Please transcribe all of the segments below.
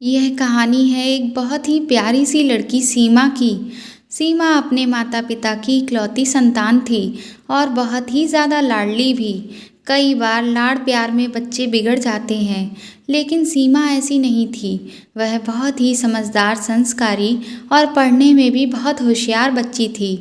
यह कहानी है एक बहुत ही प्यारी सी लड़की सीमा की। सीमा अपने माता पिता की इकलौती संतान थी और बहुत ही ज़्यादा लाडली भी। कई बार लाड़ प्यार में बच्चे बिगड़ जाते हैं, लेकिन सीमा ऐसी नहीं थी। वह बहुत ही समझदार, संस्कारी और पढ़ने में भी बहुत होशियार बच्ची थी।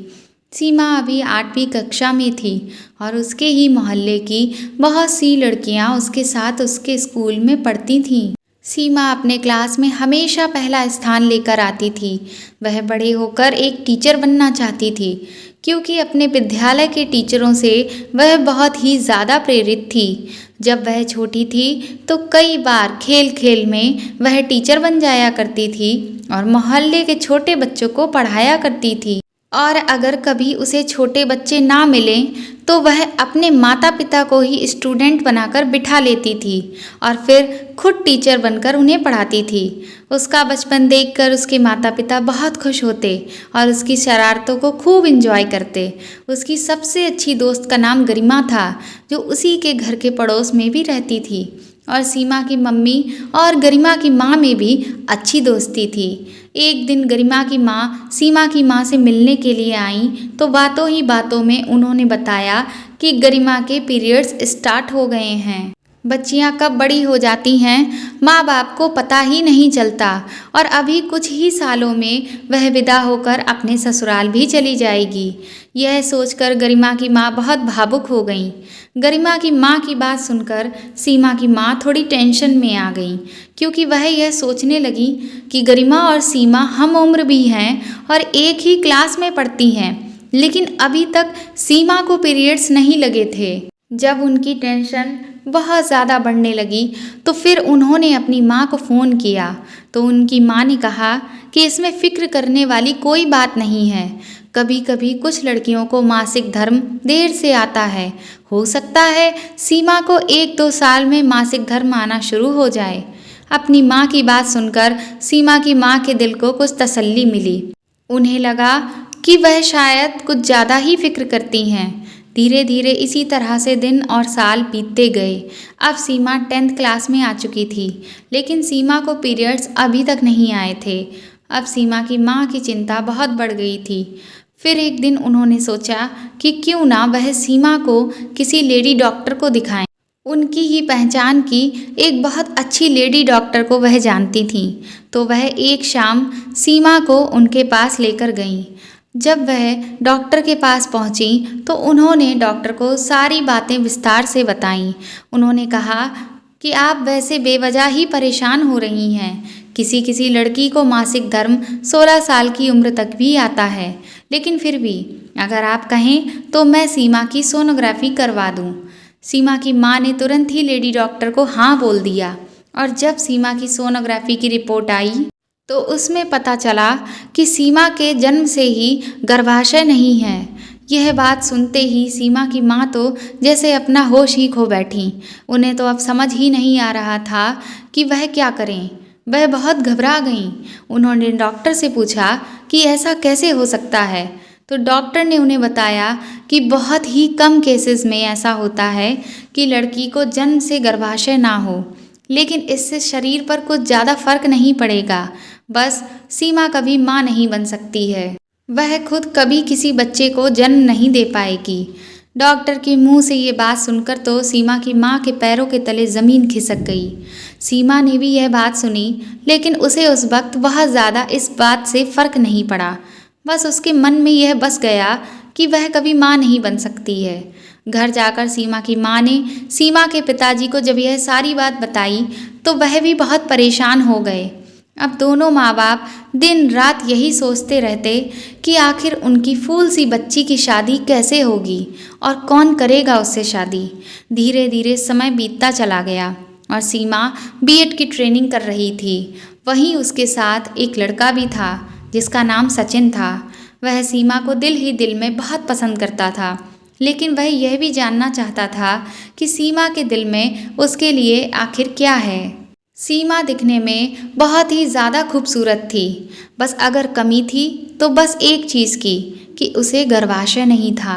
सीमा अभी 8वीं कक्षा में थी और उसके ही मोहल्ले की बहुत सी लड़कियां उसके साथ उसके स्कूल में पढ़ती थीं। सीमा अपने क्लास में हमेशा पहला स्थान लेकर आती थी। वह बड़े होकर एक टीचर बनना चाहती थी, क्योंकि अपने विद्यालय के टीचरों से वह बहुत ही ज़्यादा प्रेरित थी। जब वह छोटी थी तो कई बार खेल खेल में वह टीचर बन जाया करती थी और मोहल्ले के छोटे बच्चों को पढ़ाया करती थी। और अगर कभी उसे छोटे बच्चे ना मिलें तो वह अपने माता पिता को ही स्टूडेंट बनाकर बिठा लेती थी और फिर खुद टीचर बनकर उन्हें पढ़ाती थी। उसका बचपन देखकर उसके माता पिता बहुत खुश होते और उसकी शरारतों को खूब एंजॉय करते। उसकी सबसे अच्छी दोस्त का नाम गरिमा था, जो उसी के घर के पड़ोस में भी रहती थी। और सीमा की मम्मी और गरिमा की माँ में भी अच्छी दोस्ती थी। एक दिन गरिमा की माँ सीमा की माँ से मिलने के लिए आई तो बातों ही बातों में उन्होंने बताया कि गरिमा के पीरियड्स स्टार्ट हो गए हैं। बच्चियां कब बड़ी हो जाती हैं माँ बाप को पता ही नहीं चलता, और अभी कुछ ही सालों में वह विदा होकर अपने ससुराल भी चली जाएगी। यह सोचकर गरिमा की माँ बहुत भावुक हो गईं। गरिमा की माँ की बात सुनकर सीमा की माँ थोड़ी टेंशन में आ गई, क्योंकि वह यह सोचने लगी कि गरिमा और सीमा हम उम्र भी हैं और एक ही क्लास में पढ़ती हैं, लेकिन अभी तक सीमा को पीरियड्स नहीं लगे थे। जब उनकी टेंशन बहुत ज़्यादा बढ़ने लगी तो फिर उन्होंने अपनी माँ को फ़ोन किया, तो उनकी माँ ने कहा कि इसमें फ़िक्र करने वाली कोई बात नहीं है। कभी कभी कुछ लड़कियों को मासिक धर्म देर से आता है। हो सकता है सीमा को 1-2 साल में मासिक धर्म आना शुरू हो जाए। अपनी माँ की बात सुनकर सीमा की माँ के दिल को कुछ तसल्ली मिली। उन्हें लगा कि वह शायद कुछ ज़्यादा ही फिक्र करती हैं। धीरे धीरे इसी तरह से दिन और साल बीतते गए। अब सीमा 10th क्लास में आ चुकी थी, लेकिन सीमा को पीरियड्स अभी तक नहीं आए थे। अब सीमा की माँ की चिंता बहुत बढ़ गई थी। फिर एक दिन उन्होंने सोचा कि क्यों ना वह सीमा को किसी लेडी डॉक्टर को दिखाएं। उनकी ही पहचान की एक बहुत अच्छी लेडी डॉक्टर को वह जानती थीं, तो वह एक शाम सीमा को उनके पास लेकर गईं। जब वह डॉक्टर के पास पहुंची तो उन्होंने डॉक्टर को सारी बातें विस्तार से बताईं। उन्होंने कहा कि आप वैसे बेवजह ही परेशान हो रही हैं। किसी किसी लड़की को मासिक धर्म 16 साल की उम्र तक भी आता है, लेकिन फिर भी अगर आप कहें तो मैं सीमा की सोनोग्राफी करवा दूं। सीमा की माँ ने तुरंत ही लेडी डॉक्टर को हाँ बोल दिया, और जब सीमा की सोनोग्राफी की रिपोर्ट आई तो उसमें पता चला कि सीमा के जन्म से ही गर्भाशय नहीं है। यह बात सुनते ही सीमा की माँ तो जैसे अपना होश ही खो बैठी। उन्हें तो अब समझ ही नहीं आ रहा था कि वह क्या करें। वह बहुत घबरा गईं। उन्होंने डॉक्टर से पूछा कि ऐसा कैसे हो सकता है, तो डॉक्टर ने उन्हें बताया कि बहुत ही कम केसेस में ऐसा होता है कि लड़की को जन्म से गर्भाशय ना हो, लेकिन इससे शरीर पर कुछ ज़्यादा फर्क नहीं पड़ेगा। बस सीमा कभी माँ नहीं बन सकती है। वह खुद कभी किसी बच्चे को जन्म नहीं दे पाएगी। डॉक्टर के मुंह से ये बात सुनकर तो सीमा की माँ के पैरों के तले ज़मीन खिसक गई। सीमा ने भी यह बात सुनी, लेकिन उसे उस वक्त बहुत ज़्यादा इस बात से फ़र्क नहीं पड़ा। बस उसके मन में यह बस गया कि वह कभी माँ नहीं बन सकती है। घर जाकर सीमा की माँ ने सीमा के पिताजी को जब यह सारी बात बताई तो वह भी बहुत परेशान हो गए। अब दोनों माँ बाप दिन रात यही सोचते रहते कि आखिर उनकी फूल सी बच्ची की शादी कैसे होगी और कौन करेगा उससे शादी। धीरे धीरे समय बीतता चला गया और सीमा बीएड की ट्रेनिंग कर रही थी। वहीं उसके साथ एक लड़का भी था जिसका नाम सचिन था। वह सीमा को दिल ही दिल में बहुत पसंद करता था, लेकिन वह यह भी जानना चाहता था कि सीमा के दिल में उसके लिए आखिर क्या है। सीमा दिखने में बहुत ही ज़्यादा खूबसूरत थी। बस अगर कमी थी तो बस एक चीज़ की कि उसे गर्भाशय नहीं था।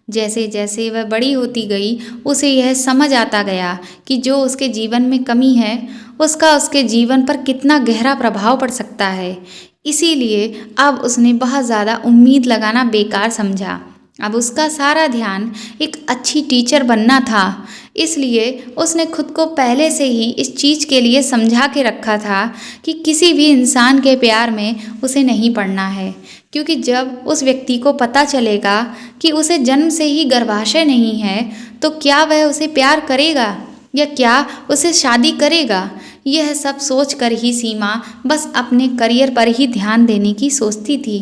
जैसे जैसे वह बड़ी होती गई उसे यह समझ आता गया कि जो उसके जीवन में कमी है उसका उसके जीवन पर कितना गहरा प्रभाव पड़ सकता है। इसीलिए अब उसने बहुत ज़्यादा उम्मीद लगाना बेकार समझा। अब उसका सारा ध्यान एक अच्छी टीचर बनना था। इसलिए उसने खुद को पहले से ही इस चीज़ के लिए समझा के रखा था कि किसी भी इंसान के प्यार में उसे नहीं पड़ना है, क्योंकि जब उस व्यक्ति को पता चलेगा कि उसे जन्म से ही गर्भाशय नहीं है तो क्या वह उसे प्यार करेगा या क्या उसे शादी करेगा। यह सब सोच कर ही सीमा बस अपने करियर पर ही ध्यान देने की सोचती थी।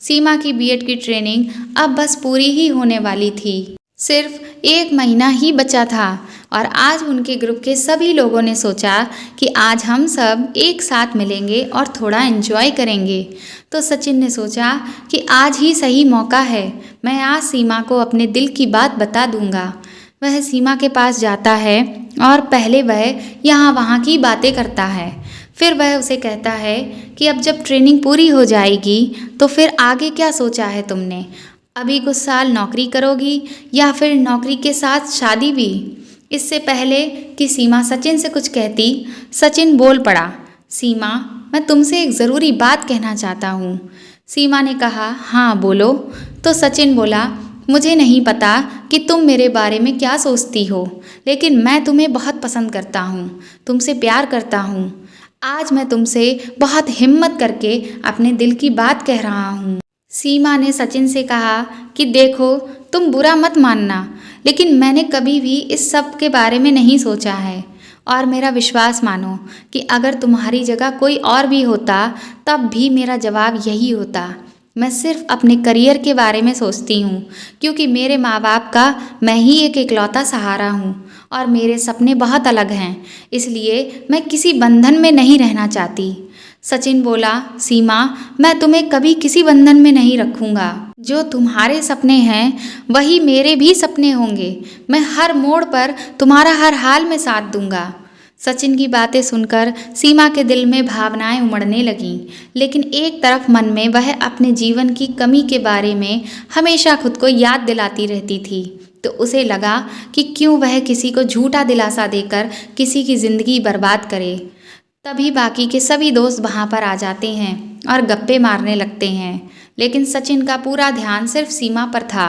सीमा की बीएड की ट्रेनिंग अब बस पूरी ही होने वाली थी। सिर्फ 1 महीना ही बचा था और आज उनके ग्रुप के सभी लोगों ने सोचा कि आज हम सब एक साथ मिलेंगे और थोड़ा एंजॉय करेंगे। तो सचिन ने सोचा कि आज ही सही मौका है, मैं आज सीमा को अपने दिल की बात बता दूंगा। वह सीमा के पास जाता है और पहले वह यहाँ वहाँ की बातें करता है। फिर वह उसे कहता है कि अब जब ट्रेनिंग पूरी हो जाएगी तो फिर आगे क्या सोचा है तुमने? अभी कुछ साल नौकरी करोगी या फिर नौकरी के साथ शादी भी? इससे पहले कि सीमा सचिन से कुछ कहती, सचिन बोल पड़ा, सीमा मैं तुमसे एक ज़रूरी बात कहना चाहता हूँ। सीमा ने कहा, हाँ बोलो। तो सचिन बोला, मुझे नहीं पता कि तुम मेरे बारे में क्या सोचती हो, लेकिन मैं तुम्हें बहुत पसंद करता हूँ, तुमसे प्यार करता हूँ। आज मैं तुमसे बहुत हिम्मत करके अपने दिल की बात कह रहा हूँ। सीमा ने सचिन से कहा कि देखो तुम बुरा मत मानना, लेकिन मैंने कभी भी इस सब के बारे में नहीं सोचा है और मेरा विश्वास मानो कि अगर तुम्हारी जगह कोई और भी होता तब भी मेरा जवाब यही होता। मैं सिर्फ अपने करियर के बारे में सोचती हूँ, क्योंकि मेरे माँ बाप का मैं ही एक इकलौता सहारा हूँ और मेरे सपने बहुत अलग हैं, इसलिए मैं किसी बंधन में नहीं रहना चाहती। सचिन बोला, सीमा मैं तुम्हें कभी किसी बंधन में नहीं रखूँगा। जो तुम्हारे सपने हैं वही मेरे भी सपने होंगे। मैं हर मोड़ पर तुम्हारा हर हाल में साथ दूंगा। सचिन की बातें सुनकर सीमा के दिल में भावनाएं उमड़ने लगीं, लेकिन एक तरफ मन में वह अपने जीवन की कमी के बारे में हमेशा खुद को याद दिलाती रहती थी। तो उसे लगा कि क्यों वह किसी को झूठा दिलासा देकर किसी की ज़िंदगी बर्बाद करे। तभी बाकी के सभी दोस्त वहाँ पर आ जाते हैं और गप्पे मारने लगते हैं, लेकिन सचिन का पूरा ध्यान सिर्फ सीमा पर था।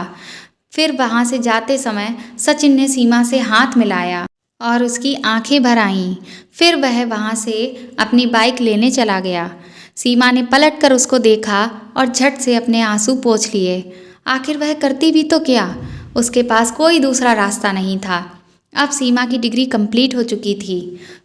फिर वहाँ से जाते समय सचिन ने सीमा से हाथ मिलाया और उसकी आंखें भर आईं। फिर वह वहाँ से अपनी बाइक लेने चला गया। सीमा ने पलटकर उसको देखा और झट से अपने आंसू पोंछ लिए। आखिर वह करती भी तो क्या, उसके पास कोई दूसरा रास्ता नहीं था। अब सीमा की डिग्री कंप्लीट हो चुकी थी।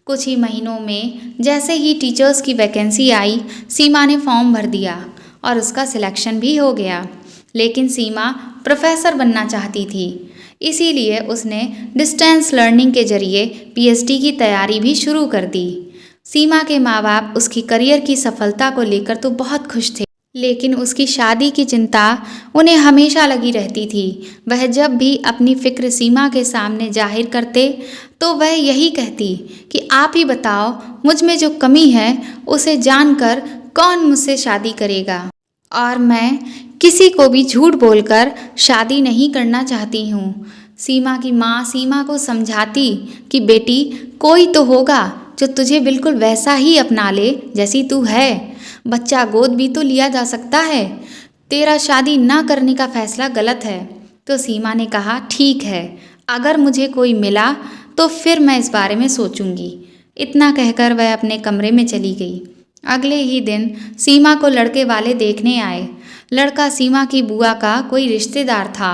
कुछ ही महीनों में जैसे ही टीचर्स की वैकेंसी आई, सीमा ने फॉर्म भर दिया और उसका सिलेक्शन भी हो गया। लेकिन सीमा प्रोफेसर बनना चाहती थी, इसीलिए उसने डिस्टेंस लर्निंग के जरिए पीएचडी की तैयारी भी शुरू कर दी। सीमा के माँ बाप उसकी करियर की सफलता को लेकर तो बहुत खुश थे, लेकिन उसकी शादी की चिंता उन्हें हमेशा लगी रहती थी। वह जब भी अपनी फ़िक्र सीमा के सामने जाहिर करते तो वह यही कहती कि आप ही बताओ, मुझ में जो कमी है उसे जानकर कौन मुझसे शादी करेगा, और मैं किसी को भी झूठ बोलकर शादी नहीं करना चाहती हूँ। सीमा की माँ सीमा को समझाती कि बेटी कोई तो होगा जो तुझे बिल्कुल वैसा ही अपना ले जैसी तू है। बच्चा गोद भी तो लिया जा सकता है। तेरा शादी ना करने का फैसला गलत है। तो सीमा ने कहा, ठीक है, अगर मुझे कोई मिला तो फिर मैं इस बारे में सोचूंगी। इतना कहकर वह अपने कमरे में चली गई। अगले ही दिन सीमा को लड़के वाले देखने आए। लड़का सीमा की बुआ का कोई रिश्तेदार था।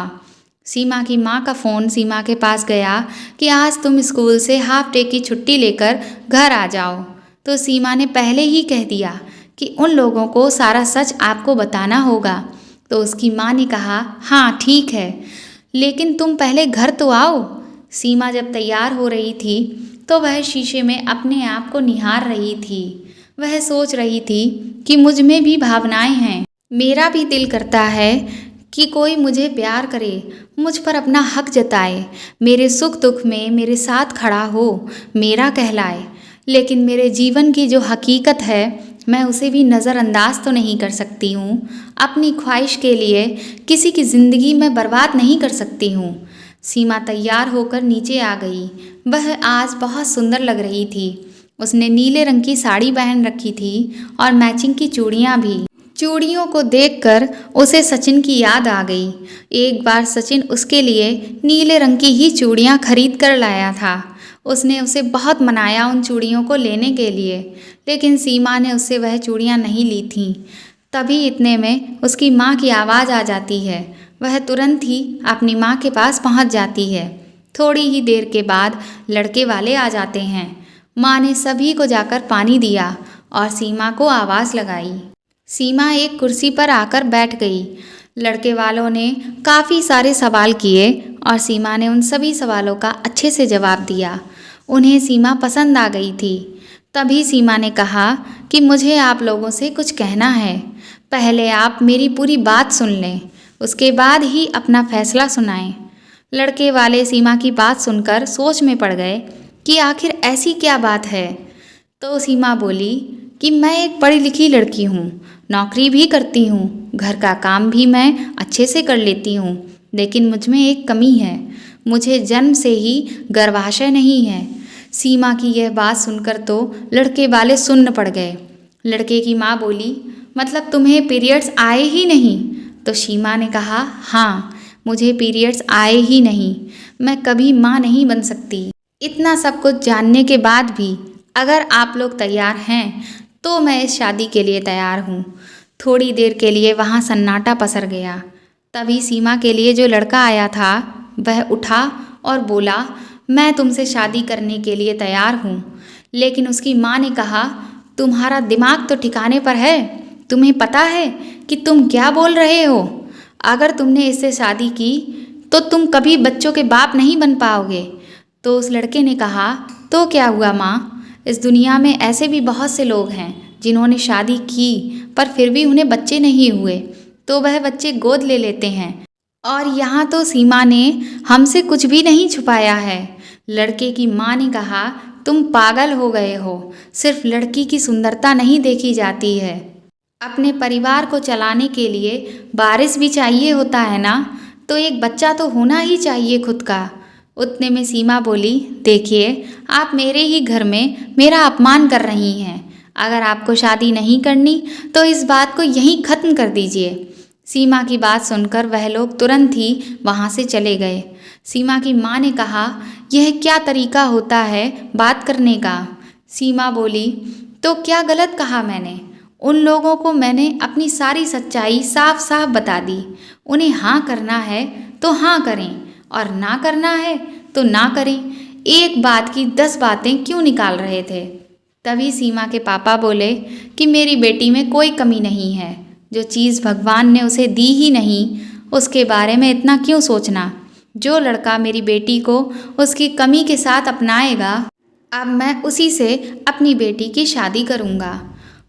सीमा की माँ का फ़ोन सीमा के पास गया कि आज तुम स्कूल से हाफ डे की छुट्टी लेकर घर आ जाओ। तो सीमा ने पहले ही कह दिया कि उन लोगों को सारा सच आपको बताना होगा। तो उसकी माँ ने कहा, हाँ ठीक है, लेकिन तुम पहले घर तो आओ। सीमा जब तैयार हो रही थी तो वह शीशे में अपने आप को निहार रही थी। वह सोच रही थी कि मुझ में भी भावनाएं हैं। मेरा भी दिल करता है कि कोई मुझे प्यार करे, मुझ पर अपना हक जताए, मेरे सुख दुख में मेरे साथ खड़ा हो, मेरा कहलाए। लेकिन मेरे जीवन की जो हकीकत है मैं उसे भी नज़रअंदाज तो नहीं कर सकती हूँ। अपनी ख्वाहिश के लिए किसी की ज़िंदगी मैं बर्बाद नहीं कर सकती हूँ। सीमा तैयार होकर नीचे आ गई। वह आज बहुत सुंदर लग रही थी। उसने नीले रंग की साड़ी पहन रखी थी और मैचिंग की चूड़ियाँ भी। चूड़ियों को देखकर उसे सचिन की याद आ गई। एक बार सचिन उसके लिए नीले रंग की ही चूड़ियाँ खरीद कर लाया था। उसने उसे बहुत मनाया उन चूड़ियों को लेने के लिए, लेकिन सीमा ने उससे वह चूड़ियाँ नहीं ली थीं। तभी इतने में उसकी माँ की आवाज़ आ जाती है। वह तुरंत ही अपनी माँ के पास पहुँच जाती है। थोड़ी ही देर के बाद लड़के वाले आ जाते हैं। माँ ने सभी को जाकर पानी दिया और सीमा को आवाज़ लगाई। सीमा एक कुर्सी पर आकर बैठ गई। लड़के वालों ने काफ़ी सारे सवाल किए और सीमा ने उन सभी सवालों का अच्छे से जवाब दिया। उन्हें सीमा पसंद आ गई थी। तभी सीमा ने कहा कि मुझे आप लोगों से कुछ कहना है। पहले आप मेरी पूरी बात सुन लें, उसके बाद ही अपना फैसला सुनाएं। लड़के वाले सीमा की बात सुनकर सोच में पड़ गए कि आखिर ऐसी क्या बात है। तो सीमा बोली कि मैं एक पढ़ी लिखी लड़की हूँ, नौकरी भी करती हूँ, घर का काम भी मैं अच्छे से कर लेती हूँ, लेकिन मुझ में एक कमी है। मुझे जन्म से ही गर्भाशय नहीं है। सीमा की यह बात सुनकर तो लड़के वाले सुन्न पड़ गए। लड़के की माँ बोली, मतलब तुम्हें पीरियड्स आए ही नहीं? तो सीमा ने कहा, हाँ, मुझे पीरियड्स आए ही नहीं। मैं कभी माँ नहीं बन सकती। इतना सब कुछ जानने के बाद भी अगर आप लोग तैयार हैं तो मैं इस शादी के लिए तैयार हूँ। थोड़ी देर के लिए वहाँ सन्नाटा पसर गया। तभी सीमा के लिए जो लड़का आया था वह उठा और बोला, मैं तुमसे शादी करने के लिए तैयार हूँ। लेकिन उसकी माँ ने कहा, तुम्हारा दिमाग तो ठिकाने पर है? तुम्हें पता है कि तुम क्या बोल रहे हो? अगर तुमने इससे शादी की तो तुम कभी बच्चों के बाप नहीं बन पाओगे। तो उस लड़के ने कहा, तो क्या हुआ माँ? इस दुनिया में ऐसे भी बहुत से लोग हैं जिन्होंने शादी की पर फिर भी उन्हें बच्चे नहीं हुए, तो वह बच्चे गोद ले लेते हैं। और यहाँ तो सीमा ने हमसे कुछ भी नहीं छुपाया है। लड़के की माँ ने कहा, तुम पागल हो गए हो। सिर्फ लड़की की सुंदरता नहीं देखी जाती है, अपने परिवार को चलाने के लिए वारिस भी चाहिए होता है ना, तो एक बच्चा तो होना ही चाहिए खुद का। उतने में सीमा बोली, देखिए, आप मेरे ही घर में मेरा अपमान कर रही हैं। अगर आपको शादी नहीं करनी तो इस बात को यहीं ख़त्म कर दीजिए। सीमा की बात सुनकर वह लोग तुरंत ही वहाँ से चले गए। सीमा की माँ ने कहा, यह क्या तरीका होता है बात करने का? सीमा बोली, तो क्या गलत कहा मैंने? उन लोगों को मैंने अपनी सारी सच्चाई साफ साफ बता दी। उन्हें हाँ करना है तो हाँ करें और ना करना है तो ना करें। एक बात की 10 बातें क्यों निकाल रहे थे? तभी सीमा के पापा बोले कि मेरी बेटी में कोई कमी नहीं है। जो चीज़ भगवान ने उसे दी ही नहीं उसके बारे में इतना क्यों सोचना। जो लड़का मेरी बेटी को उसकी कमी के साथ अपनाएगा, अब मैं उसी से अपनी बेटी की शादी करूँगा।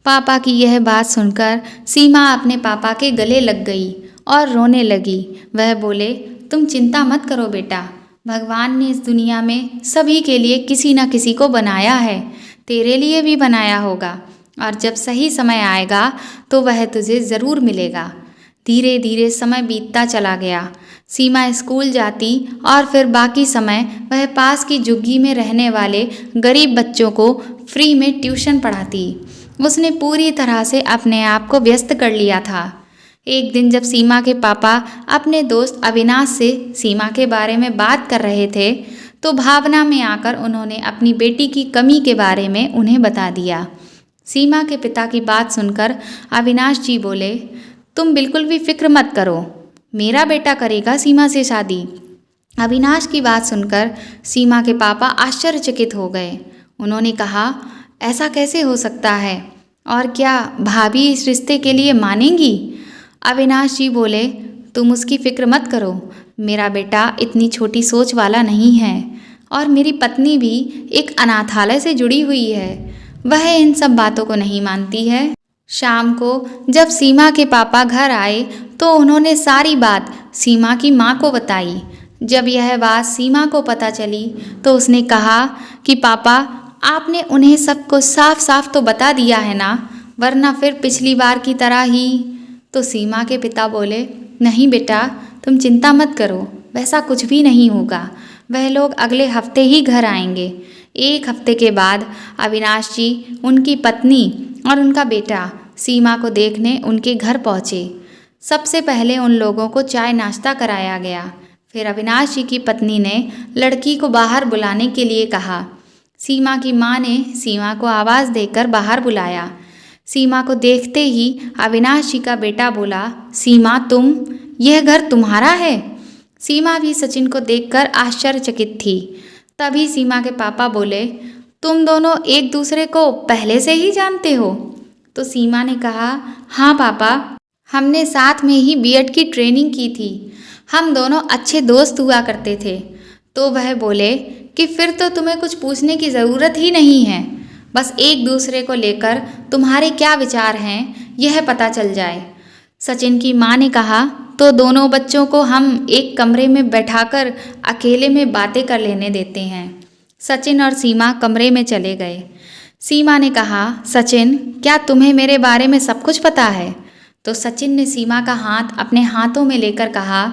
पापा की यह बात सुनकर सीमा अपने पापा के गले लग गई और रोने लगी। वह बोले, तुम चिंता मत करो बेटा, भगवान ने इस दुनिया में सभी के लिए किसी न किसी को बनाया है। तेरे लिए भी बनाया होगा और जब सही समय आएगा तो वह तुझे ज़रूर मिलेगा। धीरे धीरे समय बीतता चला गया। सीमा स्कूल जाती और फिर बाकी समय वह पास की झुग्गी में रहने वाले गरीब बच्चों को फ्री में ट्यूशन पढ़ाती। उसने पूरी तरह से अपने आप को व्यस्त कर लिया था। एक दिन जब सीमा के पापा अपने दोस्त अविनाश से सीमा के बारे में बात कर रहे थे तो भावना में आकर उन्होंने अपनी बेटी की कमी के बारे में उन्हें बता दिया। सीमा के पिता की बात सुनकर अविनाश जी बोले, तुम बिल्कुल भी फिक्र मत करो, मेरा बेटा करेगा सीमा से शादी। अविनाश की बात सुनकर सीमा के पापा आश्चर्यचकित हो गए। उन्होंने कहा, ऐसा कैसे हो सकता है और क्या भाभी इस रिश्ते के लिए मानेंगी? अविनाश जी बोले, तुम उसकी फिक्र मत करो, मेरा बेटा इतनी छोटी सोच वाला नहीं है और मेरी पत्नी भी एक अनाथालय से जुड़ी हुई है, वह इन सब बातों को नहीं मानती है। शाम को जब सीमा के पापा घर आए तो उन्होंने सारी बात सीमा की माँ को बताई। जब यह बात सीमा को पता चली तो उसने कहा कि पापा, आपने उन्हें सब कुछ साफ साफ तो बता दिया है ना, वरना फिर पिछली बार की तरह ही। तो सीमा के पिता बोले, नहीं बेटा, तुम चिंता मत करो, वैसा कुछ भी नहीं होगा। वह लोग अगले हफ्ते ही घर आएंगे। एक हफ्ते के बाद अविनाश जी, उनकी पत्नी और उनका बेटा सीमा को देखने उनके घर पहुँचे। सबसे पहले उन लोगों को चाय नाश्ता कराया गया। फिर अविनाश जी की पत्नी ने लड़की को बाहर बुलाने के लिए कहा। सीमा की माँ ने सीमा को आवाज़ देकर बाहर बुलाया। सीमा को देखते ही अविनाश जी का बेटा बोला, सीमा तुम, यह घर तुम्हारा है? सीमा भी सचिन को देखकर आश्चर्यचकित थी। तभी सीमा के पापा बोले, तुम दोनों एक दूसरे को पहले से ही जानते हो? तो सीमा ने कहा, हाँ पापा, हमने साथ में ही बीएड की ट्रेनिंग की थी। हम दोनों अच्छे दोस्त हुआ करते थे। तो वह बोले कि फिर तो तुम्हें कुछ पूछने की ज़रूरत ही नहीं है, बस एक दूसरे को लेकर तुम्हारे क्या विचार हैं यह पता चल जाए। सचिन की माँ ने कहा, तो दोनों बच्चों को हम एक कमरे में बैठाकर अकेले में बातें कर लेने देते हैं। सचिन और सीमा कमरे में चले गए। सीमा ने कहा, सचिन, क्या तुम्हें मेरे बारे में सब कुछ पता है? तो सचिन ने सीमा का हाथ अपने हाथों में लेकर कहा,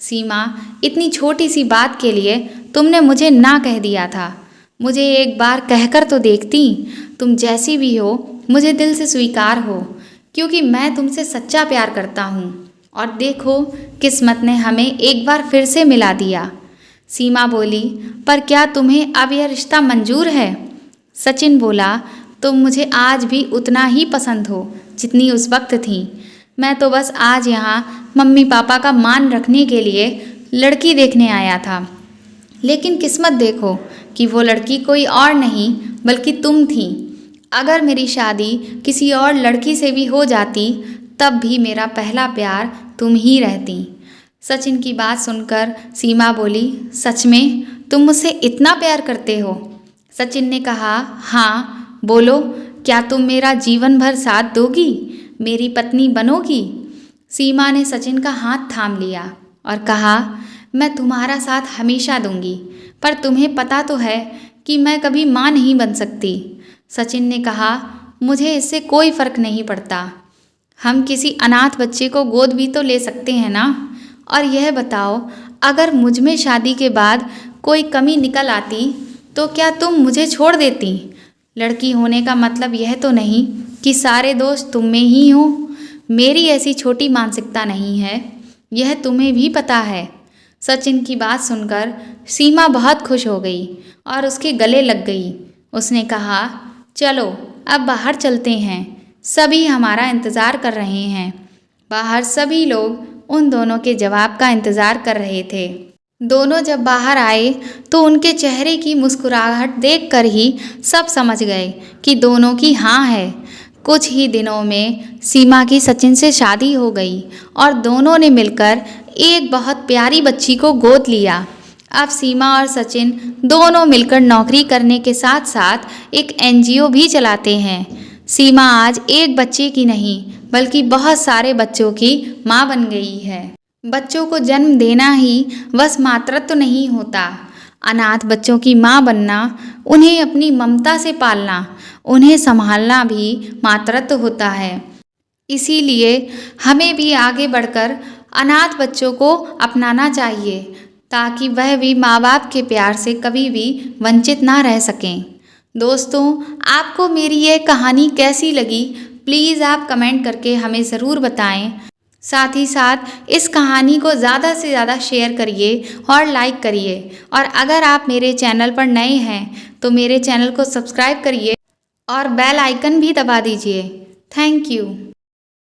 सीमा, इतनी छोटी सी बात के लिए तुमने मुझे ना कह दिया था। मुझे एक बार कहकर तो देखती। तुम जैसी भी हो मुझे दिल से स्वीकार हो, क्योंकि मैं तुमसे सच्चा प्यार करता हूँ। और देखो, किस्मत ने हमें एक बार फिर से मिला दिया। सीमा बोली, पर क्या तुम्हें अब यह रिश्ता मंजूर है? सचिन बोला, तुम मुझे आज भी उतना ही पसंद हो जितनी उस वक्त थी। मैं तो बस आज यहाँ मम्मी पापा का मान रखने के लिए लड़की देखने आया था। लेकिन किस्मत देखो कि वो लड़की कोई और नहीं बल्कि तुम थी। अगर मेरी शादी किसी और लड़की से भी हो जाती तब भी मेरा पहला प्यार तुम ही रहती। सचिन की बात सुनकर सीमा बोली, सच में तुम मुझसे इतना प्यार करते हो? सचिन ने कहा, हाँ, बोलो, क्या तुम मेरा जीवन भर साथ दोगी, मेरी पत्नी बनोगी? सीमा ने सचिन का हाथ थाम लिया और कहा, मैं तुम्हारा साथ हमेशा दूंगी, पर तुम्हें पता तो है कि मैं कभी माँ नहीं बन सकती। सचिन ने कहा, मुझे इससे कोई फ़र्क नहीं पड़ता। हम किसी अनाथ बच्चे को गोद भी तो ले सकते हैं ना। और यह बताओ, अगर मुझ में शादी के बाद कोई कमी निकल आती तो क्या तुम मुझे छोड़ देती? लड़की होने का मतलब यह तो नहीं कि सारे दोष तुम में ही हो। मेरी ऐसी छोटी मानसिकता नहीं है, यह तुम्हें भी पता है। सचिन की बात सुनकर सीमा बहुत खुश हो गई और उसके गले लग गई। उसने कहा, चलो अब बाहर चलते हैं, सभी हमारा इंतज़ार कर रहे हैं। बाहर सभी लोग उन दोनों के जवाब का इंतज़ार कर रहे थे। दोनों जब बाहर आए तो उनके चेहरे की मुस्कुराहट देखकर ही सब समझ गए कि दोनों की हाँ है। कुछ ही दिनों में सीमा की सचिन से शादी हो गई और दोनों ने मिलकर एक बहुत प्यारी बच्ची को गोद लिया। अब सीमा और सचिन दोनों मिलकर नौकरी करने के साथ साथ एक एनजीओ भी चलाते हैं। सीमा आज एक बच्चे की नहीं बल्कि बहुत सारे बच्चों की माँ बन गई है। बच्चों को जन्म देना ही बस मातृत्व नहीं होता, अनाथ बच्चों की माँ बनना, उन्हें अपनी ममता से पालना, उन्हें संभालना भी मातृत्व होता है। इसीलिए हमें भी आगे बढ़कर अनाथ बच्चों को अपनाना चाहिए ताकि वह भी माँ बाप के प्यार से कभी भी वंचित ना रह सकें। दोस्तों, आपको मेरी ये कहानी कैसी लगी प्लीज़ आप कमेंट करके हमें ज़रूर बताएं। साथ ही साथ इस कहानी को ज़्यादा से ज़्यादा शेयर करिए और लाइक करिए। और अगर आप मेरे चैनल पर नए हैं तो मेरे चैनल को सब्सक्राइब करिए और बेल आइकन भी दबा दीजिए। Thank you.